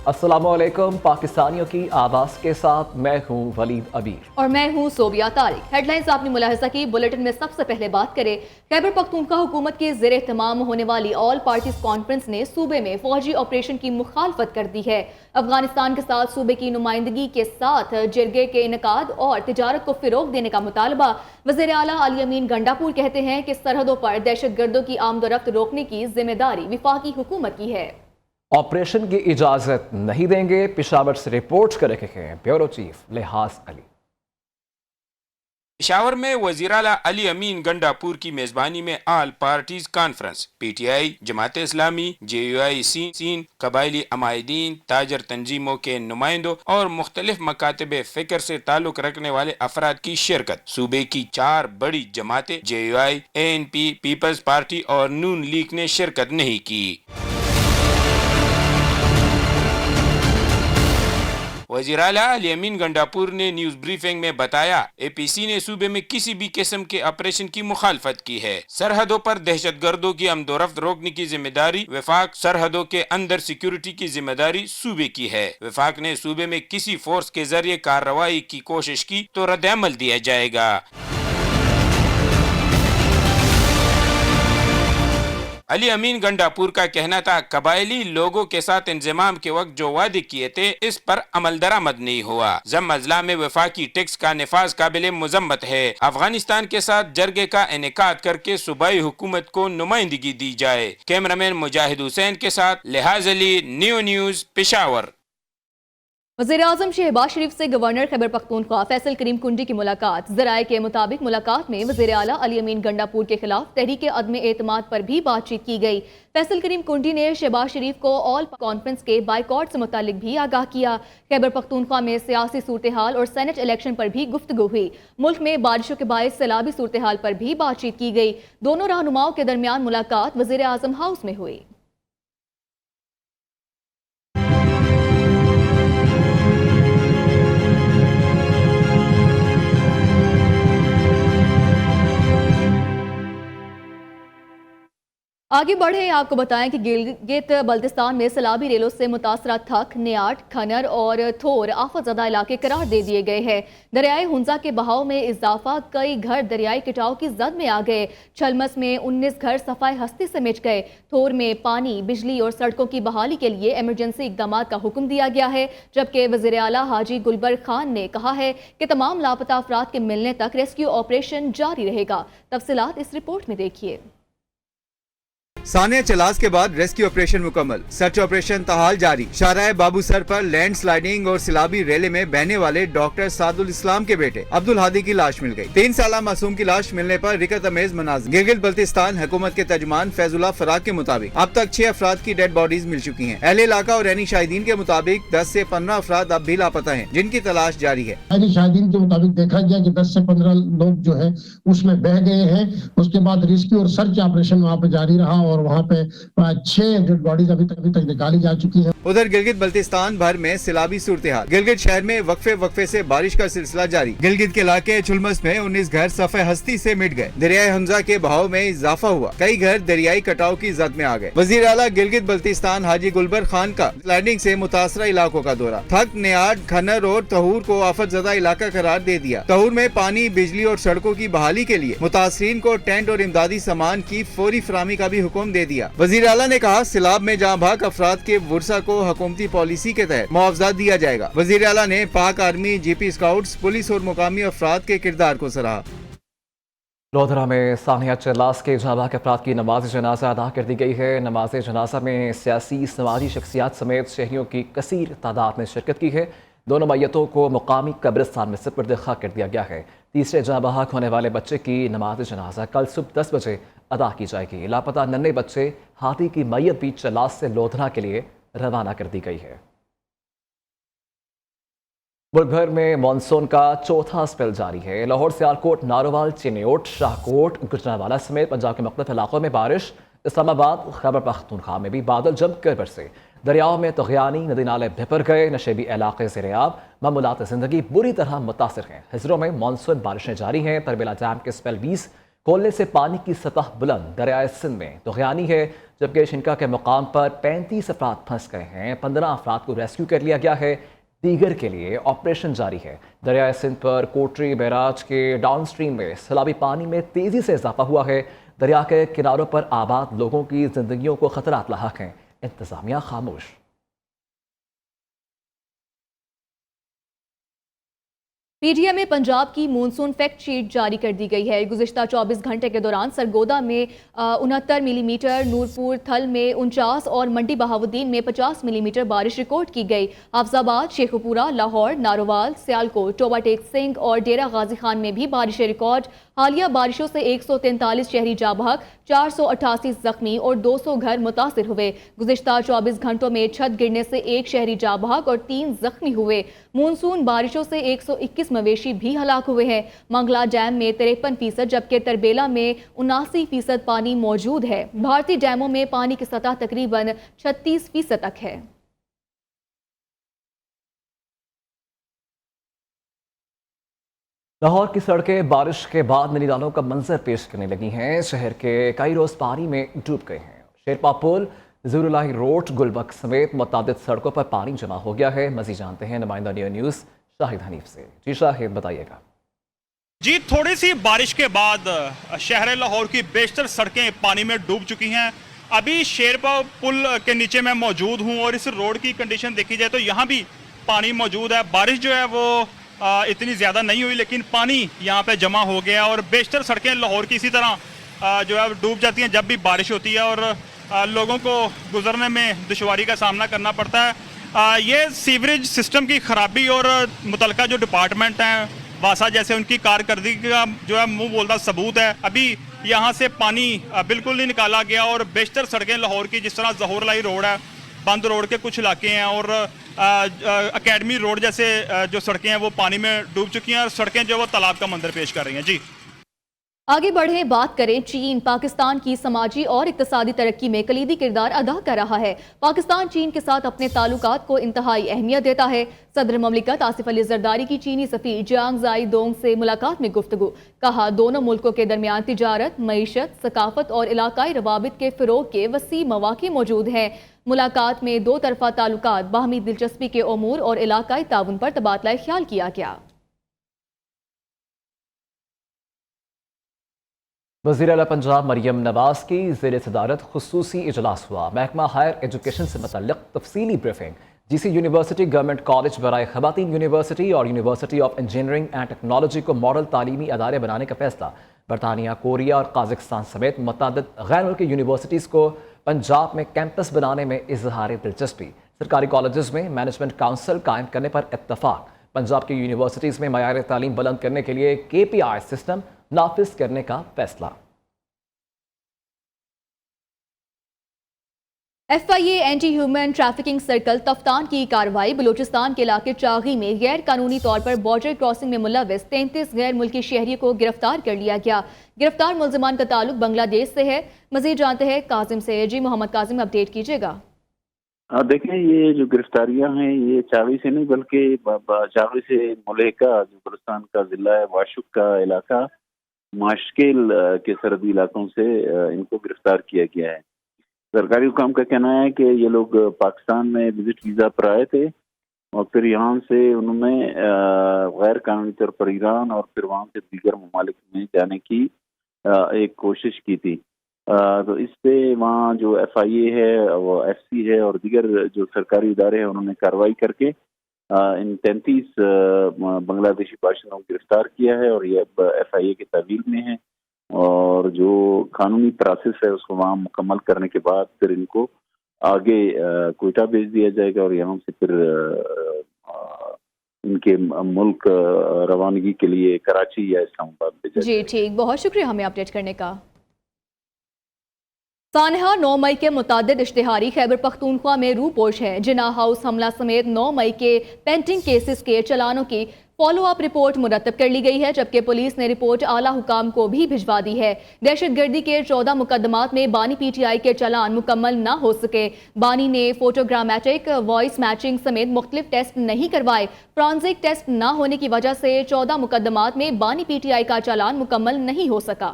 अस्सलाम वालेकुम। पाकिस्तानियों की आवाज़ के साथ मैं हूँ वलीद अबीर और मैं हूँ सोबिया तारिक। हेडलाइंस आपने मुलाहिजा की। बुलेटिन में सबसे पहले बात करें, खैबर पख्तूनख्वा हुकूमत के ज़ेर एहतमाम होने वाली ऑल पार्टीज कॉन्फ्रेंस ने सूबे में फौजी ऑपरेशन की मुखालफत कर दी है। अफगानिस्तान के साथ सूबे की नुमाइंदगी के साथ जिरगे के इनकाद और तिजारत को फिरोग देने का मुतालबा। वज़ीर आला अली अमीन गंडापुर कहते हैं कि सरहदों पर दहशत गर्दों की आमदोरफ्त रोकने की जिम्मेदारी वफाकी हुकूमत की है। ऑपरेशन की इजाज़त नहीं देंगे, पेशावर से रिपोर्ट कर रहे हैं ब्यूरो चीफ लिहाज अली। पेशावर में वज़ीर आला अली अमीन गंडापुर की मेज़बानी में all parties conference PTI, Jamaat Islami, JUI scene, कबायली अमायदीन, ताजर तंजीमों के नुमाइंदों और मुख्तलिफ मकातब फ़िक्र से ताल्लुक रखने वाले अफराद की शिरकत। सूबे की 4 बड़ी जमातें JUI, ANP, पीपल्स पार्टी और नून लीग ने शिरकत नहीं की। वज़ीर आला अली अमीन गंडापुर ने न्यूज़ ब्रीफिंग में बताया, APC ने सूबे में किसी भी किस्म के ऑपरेशन की मुखालफत की है। सरहदों पर दहशत गर्दों की आमदोरफ्त रोकने की जिम्मेदारी वफाक, सरहदों के अंदर सिक्योरिटी की जिम्मेदारी सूबे की है। वफाक ने सूबे में किसी फोर्स के जरिए कार्रवाई की कोशिश की तो रद्द-ए-अमल दिया जाएगा। अली अमीन गंडापुर का कहना था, कबायली लोगों के साथ इंजमाम के वक्त जो वादे किए थे इस पर अमल दरामद नहीं हुआ। जम अजला में वफाकी टैक्स का निफाज काबिल मुजम्मत है। अफगानिस्तान के साथ जरगे का इनेकाद करके सूबाई हुकूमत को नुमाइंदगी दी जाए। कैमरामैन मुजाहिद हुसैन के साथ लिहाज अली, न्यू न्यूज़, पेशावर। वज़ीर आज़म शहबाज शरीफ से गवर्नर खैबर पख्तूनख्वा फैसल करीम कुंडी की मुलाकात। ज़राए के मुताबिक मुलाकात में वज़ीर आला अली अमीन गंडापुर के खिलाफ तहरीक अदम एतमाद पर भी बातचीत की गई। फैसल करीम कुंडी ने शहबाज शरीफ को ऑल कॉन्फ्रेंस के बाइकॉट से मुतालिक भी आगाह किया। खैबर पख्तूनख्वा में सियासी सूरत हाल और सेनेट इलेक्शन पर भी गुफ्तगू हुई। मुल्क में बारिशों के बायस सैलाबी सूरत हाल पर भी बातचीत की गई। दोनों रहनुमाओं के दरमियान मुलाकात वज़ीर आज़म हाउस में हुई। आगे बढ़े, आपको बताएं कि गिलगित बल्तिस्तान में सैलाबी रेलों से मुतासरा थक, नियाट, खनर और थोर आफतज़दा इलाके करार दे दिए गए हैं। दरियाए हुंजा के बहाव में इजाफा, कई घर दरियाई कटाव की जद में आ गए। छलमस में 19 घर सफाई हस्ती से मिट गए। थोर में पानी, बिजली और सड़कों की बहाली के लिए इमरजेंसी इकदाम का हुक्म दिया गया है, जबकि वज़ीर आला हाजी गुलबर खान ने कहा है कि तमाम लापता अफराद के मिलने तक रेस्क्यू ऑपरेशन जारी रहेगा। तफसीलात इस रिपोर्ट में देखिए। सानिया चलास के बाद रेस्क्यू ऑपरेशन मुकम्मल, सर्च ऑपरेशन ताहाल जारी। शाहराह बाबू सर पर लैंड स्लाइडिंग और सिलाबी रेले में बहने वाले डॉक्टर सादुल इस्लाम के बेटे अब्दुल हादी की लाश मिल गई। 3 साला मासूम की लाश मिलने पर रिकत अमेज मनाज़िर। गिलगित बल्तिस्तान हुकूमत के तर्जुमान फैजुल्लाह फराग के मुताबिक अब तक 6 अफराद की डेड बॉडीज मिल चुकी हैं। अहले इलाका और रैनी शाहिदीन के मुताबिक 10 से 15 अफराद अब भी लापता हैं, जिनकी तलाश जारी है। रैनी शाहिदीन के मुताबिक देखा गया कि 10 से 15 लोग जो है उसमें बह गए हैं। उसके बाद रेस्क्यू और सर्च ऑपरेशन वहाँ पे जारी रहा और वहाँ पे 6 डेड बॉडीज अभी तक निकाली जा चुकी है। उधर गिलगित बल्तिस्तान भर में सैलाबी सूरत हाल। गिलगित शहर में वक्फे से बारिश का सिलसिला जारी। गिलगित के इलाके छुलमस में 19 घर सफ़े हस्ती से मिट गए। दरियाए हमजा के बहाव में इजाफा हुआ, कई घर दरियाई कटाव की जद में आ गए। वज़ीर आला गिलगित बल्तिस्तान हाजी गुलबर खान का लैंडिंग से मुतासरा इलाकों का दौरा। थक, नियाट, खनर और तहूर को आफतज़दा इलाका करार दे दिया। तहूर में पानी, बिजली और सड़कों की बहाली के लिए मुतासरीन को टेंट और इमदादी सामान की फौरी फराहमी का भी हुक्म दे दिया। वज़ीर आला ने कहा, सैलाब में जहाँ भाग अफराद के वर्सा को हुकूमती पॉलिसी के तहत मुआवजा दिया जाएगा। वज़ीर आला ने पाक आर्मी, GP स्काउट्स, पुलिस और मुकामी अफराद के किरदार को सराहा। लोधरा में सानिया चलास के जहाँ भाग अफराद की नमाज जनाजा अदा कर दी गई है। नमाज जनाजा में सियासी, समाजी शख्सियात समेत शहरियों की कसीर तादाद ने शिरकत की है। दोनों मैयतों को मुकामी कब्रिस्तान में सुपुर्द खाक कर दिया गया है। तीसरे जहाँ बहक होने वाले बच्चे की नमाज जनाजा कल सुबह 10 बजे अदा की जाएगी। लापता नन्हे बच्चे हाथी की मैयत भी चलास से लोधरा के लिए रवाना कर दी गई है। मुल्क भर में मानसून का चौथा स्पेल जारी है। लाहौर, सियालकोट, नारोवाल, चिन्योट, शाहकोट, गुजरांवाला समेत पंजाब के मुख्तलिफ इलाकों में बारिश। इस्लामाबाद, खैबर पख्तूनख्वा में भी बादल जमकर बरसे। दरियाओं में तगयानी, नदी नाले भर गए। नशेबी इलाके ज़ेर-ए-आब, मामूलात ज़िंदगी बुरी तरह मुतासर हैं। हिजरों में मानसून बारिशें जारी हैं। तरबेला डैम के स्पेल 20, کھولنے سے پانی کی سطح بلند دریائے سندھ میں طغیانی ہے، جبکہ شنکا کے مقام پر 35 افراد پھنس گئے ہیں۔ 15 افراد کو ریسکیو کر لیا گیا ہے، دیگر کے لیے آپریشن جاری ہے۔ دریائے سندھ پر کوٹری بیراج کے ڈاؤن سٹریم میں سیلابی پانی میں تیزی سے اضافہ ہوا ہے۔ دریا کے کناروں پر آباد لوگوں کی زندگیوں کو خطرات لاحق ہیں، انتظامیہ خاموش۔ پی ٹی اے میں پنجاب کی مونسون فیکٹ شیٹ جاری کر دی گئی ہے۔ گزشتہ 24 گھنٹے کے دوران سرگودا میں 69 ملی میٹر، نورپور تھل میں 49 اور منڈی بہاودین میں 50 ملی میٹر بارش ریکارڈ کی گئی۔ حافظ آباد، شیخو پورہ، لاہور، ناروال، سیالکوٹ، ٹوبہ ٹیک سنگھ اور ڈیرہ غازی خان میں بھی بارشیں ریکارڈ۔ حالیہ بارشوں سے 143 شہری جاں بحق، 488 زخمی اور 200 گھر متاثر ہوئے۔ گزشتہ 24 گھنٹوں میں چھت گرنے سے 1 شہری جاں بحق اور 3 زخمی ہوئے۔ مونسون بارشوں سے 121 مویشی بھی ہلاک ہوئے ہیں۔ منگلا ڈیم میں 53%، جبکہ تربیلا میں 79% پانی موجود ہے۔ بھارتی ڈیموں میں پانی کی سطح تقریباً 36% تک ہے۔ لاہور کی سڑکیں بارش کے بعد منی نالوں کا منظر پیش کرنے لگی ہیں۔ شہر کے کئی روز پانی میں ڈوب گئے ہیں۔ شیرپا پل، ظہور الہی روڈ، گلبک سمیت متعدد سڑکوں پر پانی جمع ہو گیا ہے۔ مزید جانتے ہیں نمائندہ نیو نیوز شاہد حنیف سے۔ جی شاہد، بتائیے گا۔ جی، تھوڑی سی بارش کے بعد شہر لاہور کی بیشتر سڑکیں پانی میں ڈوب چکی ہیں۔ ابھی شیرپا پل کے نیچے میں موجود ہوں اور اس روڈ کی کنڈیشن دیکھی جائے تو یہاں بھی پانی موجود ہے۔ بارش جو ہے وہ اتنی زیادہ نہیں ہوئی، لیکن پانی یہاں پہ جمع ہو گیا اور بیشتر سڑکیں لاہور کی اسی طرح جو ہے ڈوب جاتی ہیں جب بھی بارش ہوتی ہے اور لوگوں کو گزرنے میں دشواری کا سامنا کرنا پڑتا ہے۔ یہ سیوریج سسٹم کی خرابی اور متعلقہ جو ڈپارٹمنٹ ہیں واسا جیسے، ان کی کارکردگی کا جو ہے منہ بولتا ثبوت ہے۔ ابھی یہاں سے پانی بالکل نہیں نکالا گیا اور بیشتر سڑکیں لاہور کی، جس طرح ظہور الہی روڈ ہے، بند روڈ کے کچھ علاقے ہیں اور اکیڈمی روڈ جیسے جو سڑکیں ہیں وہ پانی میں ڈوب چکی ہیں اور سڑکیں جو وہ تالاب کا منظر پیش کر رہی ہیں۔ جی آگے بڑھیں، بات کریں چین۔ پاکستان کی سماجی اور اقتصادی ترقی میں کلیدی کردار ادا کر رہا ہے۔ پاکستان چین کے ساتھ اپنے تعلقات کو انتہائی اہمیت دیتا ہے۔ صدر مملکت آصف علی زرداری کی چینی سفیر جیانگ زائی دونگ سے ملاقات میں گفتگو۔ کہا دونوں ملکوں کے درمیان تجارت، معیشت، ثقافت اور علاقائی روابط کے فروغ کے وسیع مواقع موجود ہیں۔ ملاقات میں دو طرفہ تعلقات، باہمی دلچسپی کے امور اور علاقائی تعاون پر تبادلہ خیال کیا گیا۔ وزیر اعلیٰ پنجاب مریم نواز کی زیر صدارت خصوصی اجلاس ہوا۔ محکمہ ہائر ایجوکیشن سے متعلق تفصیلی بریفنگ۔ جی سی یونیورسٹی، گورنمنٹ کالج برائے خواتین یونیورسٹی اور university of engineering and technology کو ماڈل تعلیمی ادارے بنانے کا فیصلہ۔ برطانیہ، کوریا اور قازقستان سمیت متعدد غیر ملکی یونیورسٹیز کو پنجاب میں کیمپس بنانے میں اظہار دلچسپی۔ سرکاری کالجز میں مینجمنٹ کونسل قائم کرنے پر اتفاق۔ پنجاب کی یونیورسٹیز میں معیار تعلیم بلند کرنے کے لیے KPI سسٹم نافذ کرنے کا فیصلہ۔ FIA anti human trafficking circle Taftan کی کارروائی۔ بلوچستان کے علاقے چاغی میں غیر قانونی طور پر بارڈر کراسنگ میں ملوث 33 غیر ملکی شہریوں کو گرفتار کر لیا گیا۔ گرفتار ملزمان کا تعلق بنگلہ دیش سے ہے۔ مزید جانتے ہیں کاظم سے۔ جی محمد کاظم، اپڈیٹ کیجیے گا۔ دیکھیں، یہ جو گرفتاریاں ہیں یہ چاغی سے نہیں بلکہ چاغی سے ملحقہ جو بلوچستان کا ضلع ہے واشک کا علاقہ، ماشکل کے سرحدی علاقوں سے ان کو گرفتار کیا گیا ہے۔ سرکاری حکام کا کہنا ہے کہ یہ لوگ پاکستان میں وزٹ ویزا پر آئے تھے اور پھر یہاں سے انہوں نے غیر قانونی طور پر ایران اور پھر وہاں سے دیگر ممالک میں جانے کی ایک کوشش کی تھی۔ تو اس پہ وہاں جو FIA ہے، وہ FC ہے اور دیگر جو سرکاری ادارے ہیں انہوں نے کارروائی کر کے ان 33 بنگلہ دیشی باشندوں کو گرفتار کیا ہے اور یہ اب FIA کے تحویل میں ہے اور جو قانونی پروسیس ہے اس کو وہاں مکمل کرنے کے بعد پھر ان کو آگے کوئٹہ بھیج دیا جائے گا اور یہاں سے پھر ان کے ملک روانگی کے لیے کراچی یا اسلام آباد بھیجا جائے گا۔ جی ٹھیک، بہت شکریہ ہمیں اپڈیٹ کرنے کا۔ سانحہ 9 مئی کے متعدد اشتہاری خیبر پختونخوا میں رو پوش ہے۔ جناح ہاؤس حملہ سمیت 9 مئی کے پینڈنگ کیسز کے چلانوں کی فالو اپ رپورٹ مرتب کر لی گئی ہے، جبکہ پولیس نے رپورٹ اعلیٰ حکام کو بھی بھجوا دی ہے۔ دہشت گردی کے 14 مقدمات میں بانی PTI کے چلان مکمل نہ ہو سکے۔ بانی نے فوٹوگرامیٹک، وائس میچنگ سمیت مختلف ٹیسٹ نہیں کروائے۔ فرانزک ٹیسٹ نہ ہونے کی وجہ سے 14 مقدمات میں بانی PTI کا چلان مکمل نہیں ہو سکا۔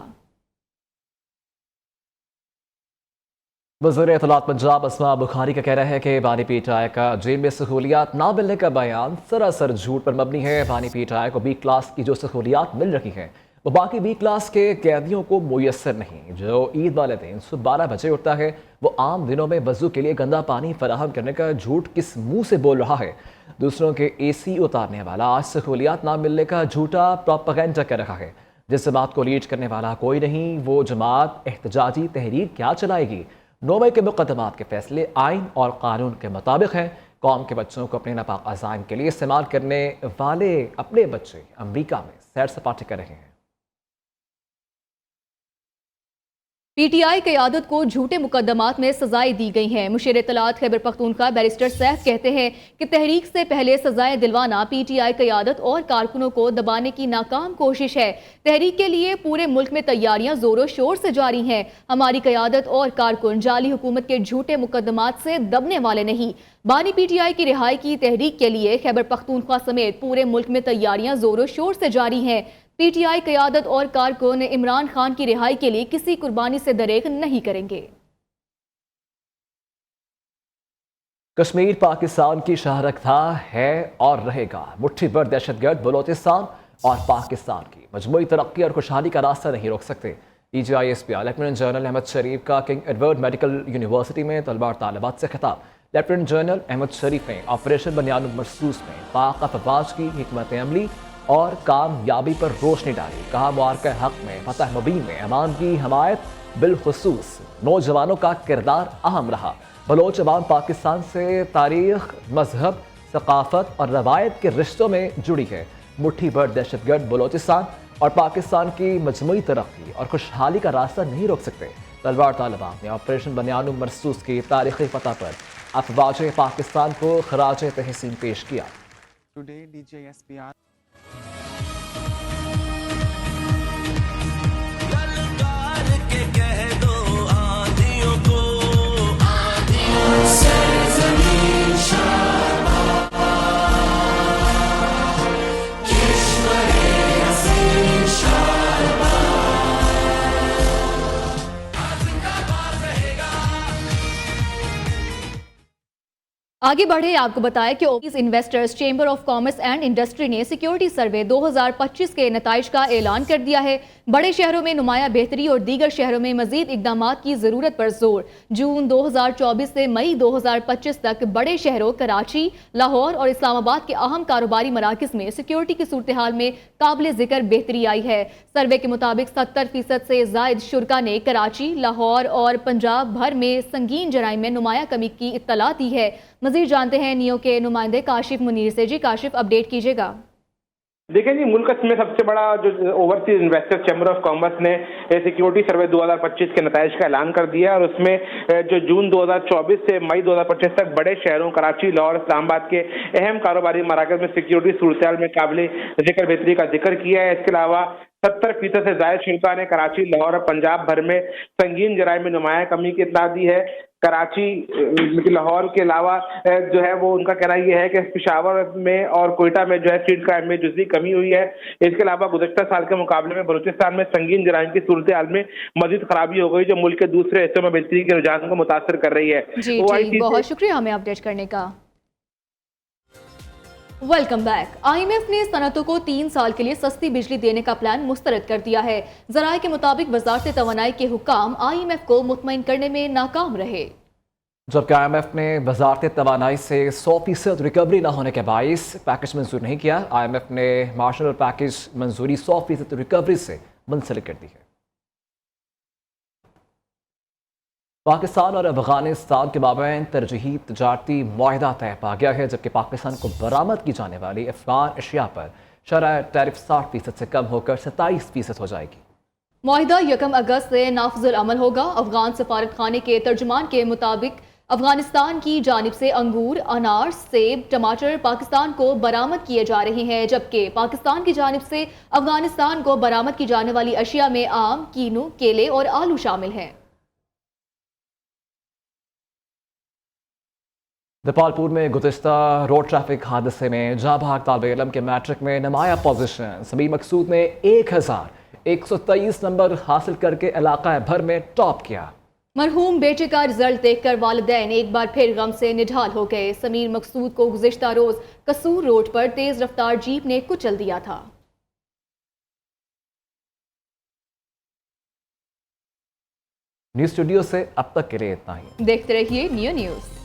वज़ीर इत्तलात पंजाब अस्मा बुखारी का कहना है कि बानी पीटीआई का जेल में सहूलियात ना मिलने का बयान सरासर झूठ पर मबनी है। बानी पीटीआई को बी क्लास की जो सहूलियात मिल रही हैं वो बाकी बी क्लास के कैदियों को मुयसर नहीं। जो ईद वाले दिन सुबह 12 बजे उठता है वो आम दिनों में वज़ू के लिए गंदा पानी फराहम करने का झूठ किस मुंह से बोल रहा है। दूसरों के AC उतारने वाला आज सहूलियात ना मिलने का झूठा प्रोपेगेंडा कर रहा है। जिस जमात को लीड करने वाला कोई नहीं, वो जमात एहतजाजी तहरीर क्या चलाएगी। 9 मई के मुकदमात के फैसले आइन और कानून के मुताबिक हैं। कौम के बच्चों को अपने नापाक अज़ाइम के लिए इस्तेमाल करने वाले अपने बच्चे अमरीका में सैर सपाटे कर रहे हैं। पीटीआई क़यादत को झूठे मुकदमात में सजाएं दी गई हैं। मुशीर इत्तलात खैबर पख्तूनख्वा बैरिस्टर सैफ कहते हैं कि तहरीक से पहले सजाएं दिलवाना पीटीआई क़यादत और कारकुनों को दबाने की नाकाम कोशिश है। तहरीक के लिए पूरे मुल्क में तैयारियां जोरों शोर से जारी हैं। हमारी क़यादत और कारकुन जाली हुकूमत के झूठे मुकदमात से दबने वाले नहीं। बानी पीटीआई की रिहाई की तहरीक के लिए खैबर पख्तूनख्वा समेत पूरे मुल्क में तैयारियां जोरों शोर से जारी हैं। पीटीआई क़यादत और कारकुन इमरान खान की रिहाई के लिए किसी कुर्बानी से दरेक नहीं करेंगे। कश्मीर पाकिस्तान की शाहरख था, है और रहेगा। मुट्ठी भर दहशतगर्द बलोचिस्तान और पाकिस्तान की मजमूई तरक्की और खुशहाली का रास्ता नहीं रोक सकते। DGISP लेफ्टिनेंट जनरल अहमद शरीफ का किंग एडवर्ड मेडिकल यूनिवर्सिटी में तलबा और तालिबात से खिताब। लेफ्टिनेंट जनरल अहमद शरीफ ने ऑपरेशन बनियानुल मरसूस में पाक अफवाज की हिकमत अमली और कामयाबी पर रोशनी डाली। कहा मुआरका हक में फतह मुबीन में अमान की हमायत बिलखुसूस नौजवानों का किरदार अहम रहा। बलोच अवाम पाकिस्तान से तारीख, मजहब, सकाफत और रवायत के रिश्तों में जुड़ी है। मुट्ठी भर दहशतगर्द बलोचिस्तान और पाकिस्तान की मजमूई तरक्की और खुशहाली का रास्ता नहीं रोक सकते। तलवार तालिबान ने ऑपरेशन बनियानुल मरसूस की तारीखी फतह पर अफवाज पाकिस्तान को खराज तहसीन पेश किया। Today, DGISP आगे बढ़े आपको बताया कि overseas investors chamber of commerce and industry ने सिक्योरिटी सर्वे 2025 के नताइज का ऐलान कर दिया है। बड़े शहरों में नुमाया बेहतरी और दीगर शहरों में मजीद इकदामात की जरूरत पर जोर। जून 2024 से मई 2025 तक बड़े शहरों कराची, लाहौर और इस्लामाबाद के अहम कारोबारी मराकज में सिक्योरिटी की सूरत हाल में काबिल जिक्र बेहतरी आई है। सर्वे के मुताबिक 70% से जायद शुरा ने कराची, लाहौर और पंजाब भर में संगीन जराइम में नुमाया कमी की इत्तला दी है। मजीद जानते हैं नियो के नुमाइंदे काशिफ मुनीर से। जी काशिफ, अपडेट कीजिएगा। देखिए जी, मुल्क में सबसे बड़ा जो overseas investors chamber of commerce ने सिक्योरिटी सर्वे 2025 के नताइज का ऐलान कर दिया और उसमें जो जून 2024 से मई 2025 तक बड़े शहरों कराची, लाहौर, इस्लामाबाद के अहम कारोबारी मराकज में सिक्योरिटी सूरत में काबिल जिक्र बेहतरी का जिक्र किया है। इसके अलावा 70% से जायद शुरा ने कराची, लाहौर और पंजाब भर में संगीन जराइम में नुमाया कमी की इत्तला दी है। कराची, लाहौर के अलावा जो है वो उनका कहना यह है कि पेशावर में और कोयटा में जो है स्ट्रीट क्राइम में जुज़वी कमी हुई है। इसके अलावा गुज़श्ता साल के मुकाबले में बलूचिस्तान में संगीन जराइम की सूरत हाल में मजीद खराबी हो गई, जो मुल्क के दूसरे हिस्सों में बेहतरी के रुझान को मुतासर कर रही है। जी, बहुत शुक्रिया हमें अपडेट करने का। Welcome back. IMF ने सनतों को 3 साल के लिए सस्ती बिजली देने का प्लान मुस्तरद कर दिया है। ज़राए के मुताबिक वज़ारत तवानाई के हुक्काम IMF को मुतमईन करने में नाकाम रहे। जबकि IMF ने वज़ारत तवानाई से 100% रिकवरी न होने के बाइस पैकेज मंजूर नहीं किया। IMF ने मार्शल पैकेज मंजूरी 100% रिकवरी से मुंसलिक कर दी है। पाकिस्तान और अफगानिस्तान के माबैन तरजीही तजारती मुआहिदा तय पा गया है, जबकि पाकिस्तान को बरामद की जाने वाली अफगान अशिया पर शरह टैरिफ 60% से कम होकर 27% हो जाएगी। मुआहिदा 1 अगस्त से नाफिजुल अमल होगा। अफगान सफारत खाने के तर्जुमान के मुताबिक अफगानिस्तान की जानिब से अंगूर, अनार, सेब, टमाटर पाकिस्तान को बरामद किए जा रहे हैं, जबकि पाकिस्तान की जानिब से अफगानिस्तान को बरामद की जाने वाली अशिया में आम, कीनू, केले और आलू शामिल हैं। दपालपुर में गुज़िश्ता रोड ट्रैफिक हादसे में जहाँ भाग तालिब इल्म के मैट्रिक में नुमाया पोजीशन। समीर मकसूद ने 1123 नंबर हासिल करके इलाका भर में टॉप किया। मरहूम बेटे का रिजल्ट देखकर वालिदैन एक बार फिर गम से निढाल हो गए। समीर मकसूद को गुज़िश्ता रोज कसूर रोड पर तेज रफ्तार जीप ने कुचल दिया था। न्यूज़ स्टूडियो से अब तक के लिए इतना ही। देखते रहिए न्यू न्यूज़।